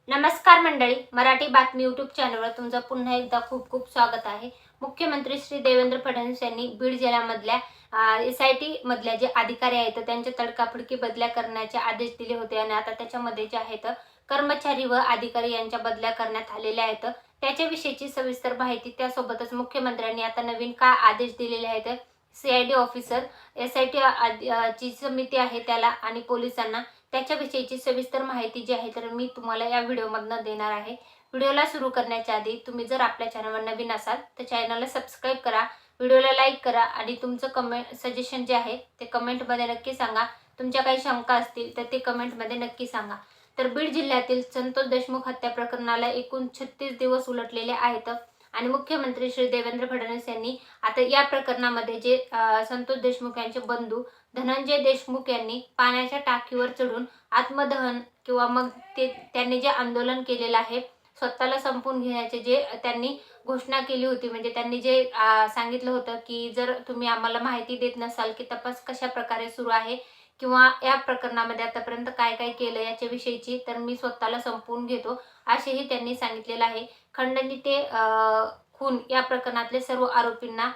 नमस्कार मंडळी, मराठी बातमी यूट्यूब चॅनलवर तुमचं पुन्हा एकदा खूप खूप स्वागत आहे। मुख्यमंत्री श्री देवेंद्र फडणवीस यांनी बीड जिल्ह्यामधल्या SIT मधल्या जे अधिकारी आहेत त्यांच्या तडकाफडकी बदल्या करण्याचे आदेश दिले होते आणि आता त्याच्यामध्ये जे आहेत कर्मचारी व अधिकारी यांच्या बदल्या करण्यात आलेल्या आहेत। त्याच्याविषयीची सविस्तर माहिती, त्यासोबतच मुख्यमंत्र्यांनी आता नवीन काय आदेश दिलेले आहेत, CID ऑफिसर SIT ची समिती आहे त्याला आणि पोलिसांना, त्याच्याविषयीची सविस्तर माहिती जी आहे तर मी तुम्हाला या व्हिडिओमधनं देणार आहे। व्हिडिओला सुरू करण्याच्या आधी तुम्ही जर आपल्या चॅनलवर नवीन असाल तर चॅनलला सबस्क्राइब करा, व्हिडिओला लाईक करा आणि तुमचं कमेंट सजेशन जे आहे ते कमेंटमध्ये नक्की सांगा। तुमच्या काही शंका असतील तर ते कमेंटमध्ये नक्की सांगा। तर बीड जिल्ह्यातील संतोष देशमुख हत्या प्रकरणाला एकूण 36 दिवस उलटलेले आहेत आणि मुख्यमंत्री श्री देवेंद्र फडणवीस यांनी आता या प्रकरणामध्ये जे संतोष देशमुख यांचे बंधू धनंजय देशमुख यांनी पाण्याच्या टाकीवर चढून आत्मदहन किंवा मग त्यांनी जे आंदोलन केलेलं आहे स्वतःला संपवून घेण्याचे जे त्यांनी घोषणा केली होती, म्हणजे त्यांनी जे सांगितलं होतं की जर तुम्ही आम्हाला माहिती देत नसाल की तपास कशा प्रकारे सुरू आहे किंवा या प्रकरणामध्ये आतापर्यंत काय काय केलं याच्याविषयीची, तर मी स्वतःला संपवून घेतो असेही त्यांनी सांगितलेलं आहे। खंडणी ते खून या प्रकरणातले सर्व आरोपींना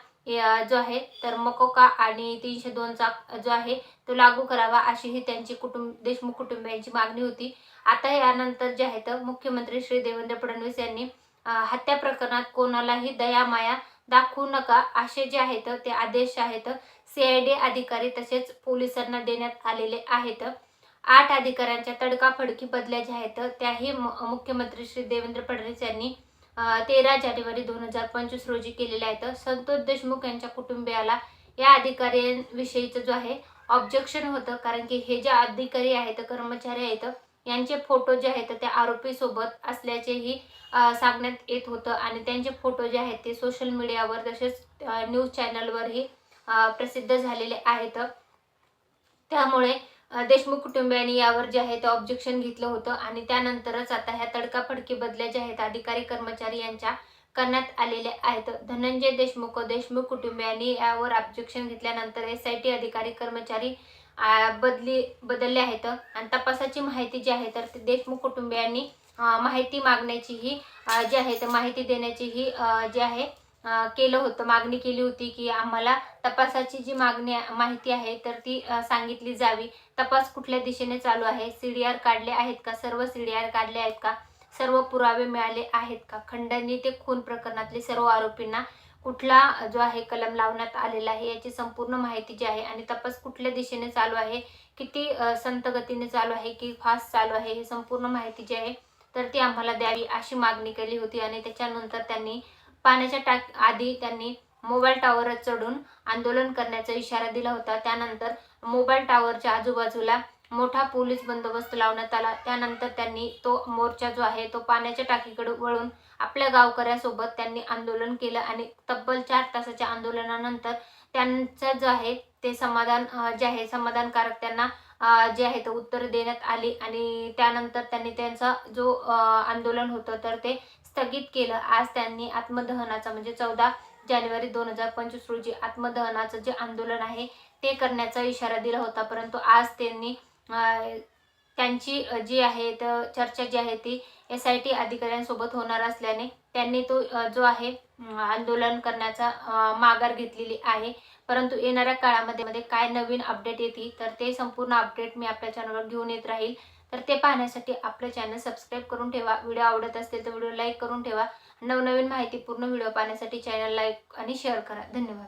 जो आहे तर मकोका आणि 302 चा जो आहे तो लागू करावा अशीही त्यांची देशमुख कुटुंबियांची मागणी होती। आता यानंतर जे आहे तर मुख्यमंत्री श्री देवेंद्र फडणवीस यांनी हत्या प्रकरणात कोणालाही दयामाया दाखवू नका असे जे आहेत ते आदेश आहेत CID अधिकारी तसेच पोलिसांना देण्यात आलेले आहेत। 8 अधिकाऱ्यांच्या तडकाफडकी बदल्या ज्या आहेत त्याही मुख्यमंत्री श्री देवेंद्र फडणवीस यांनी 13 जानेवारी 2025 रोजी केलेल्या आहेत। संतोष देशमुख यांच्या कुटुंबियाला या अधिकाऱ्यांविषयीचं जो आहे ऑब्जेक्शन होतं, कारण की हे जे अधिकारी आहेत कर्मचारी आहेत यांचे फोटो जे आहेत त्या आरोपी सोबत असल्याचेही सांगण्यात येत होतं आणि त्यांचे फोटो जे आहेत ते सोशल मीडियावर तसेच न्यूज चॅनलवरही प्रसिद्ध झालेले आहेत। त्यामुळे देशमुख कुटुंबियांनी यावर जे आहे ते ऑब्जेक्शन घेतलं होतं आणि त्यानंतरच आता ह्या तडकाफडकी बदल्या ज्या आहेत अधिकारी कर्मचारी यांच्या करण्यात आलेल्या आहेत। धनंजय देशमुख कुटुंबियांनी यावर ऑब्जेक्शन घेतल्यानंतर SIT अधिकारी कर्मचारी बदलले आहेत आणि तपासाची माहिती जी आहे तर ते देशमुख कुटुंबियांनी माहिती मागण्याची ही जी आहे तर माहिती देण्याची ही जी आहे केलं होतं, मागणी केली होती की आम्हाला तपासाची जी माहिती आहे तर ती सांगितली जावी। तपास कुठल्या दिशेने चालू आहे, CDR काढले आहेत का, सर्व CDR काढले आहेत का, सर्व पुरावे मिळाले आहेत का, खंडणी ते खून प्रकरणातले सर्व आरोपींना कुठला जो आहे कलम लावण्यात आलेला आहे याची संपूर्ण माहिती जी आहे आणि तपास कुठल्या दिशेने चालू आहे, किती संत गतीने चालू आहे की फास्ट चालू आहे, ही संपूर्ण माहिती जी आहे तर ती आम्हाला द्यावी अशी मागणी केली होती। आणि त्याच्यानंतर त्यांनी पाण्याच्या आधी त्यांनी मोबाईल टावर चढून आंदोलन करण्याचा इशारा दिला होता। त्यानंतर मोबाईल टावरच्या आजूबाजूला मोठा पोलीस बंदोबस्त लावण्यात आला। त्यानंतर त्यांनी तो मोर्चा जो आहे तो पाण्याच्या टाकीकडे वळून आपल्या गावकऱ्यासोबत त्यांनी आंदोलन केलं आणि तब्बल 4 तासाच्या आंदोलनानंतर त्यांचं जे आहे ते समाधान जे आहे समाधानकारक त्यांना जे आहे ते उत्तर देण्यात आली आणि त्यानंतर त्यांनी त्यांचा जो आंदोलन होतं तर ते स्थगित केलं। आज त्यांनी आत्मदहनाचा म्हणजे 14 जानेवारी 2025 रोजी आत्मदहनाचं जे आंदोलन आहे ते करण्याचा इशारा दिला होता, परंतु आज त्यांनी त्यांची जी आहे तर चर्चा जी आहे ती SIT अधिकाऱ्यांसोबत होणार असल्याने त्यांनी तो जो आहे आंदोलन करण्याचा माघार घेतलेली आहे। परंतु येणाऱ्या काळामध्ये काय नवीन अपडेट येतील तर ते संपूर्ण अपडेट मी आपल्या चॅनलवर घेऊन येत राहील, तर ते पाहण्यासाठी आपलं चॅनल सबस्क्राइब करून ठेवा। व्हिडिओ आवडत असेल तर व्हिडिओ लाईक करून ठेवा। नवनवीन माहितीपूर्ण व्हिडिओ पाहण्यासाठी चॅनल लाईक आणि शेअर करा। धन्यवाद।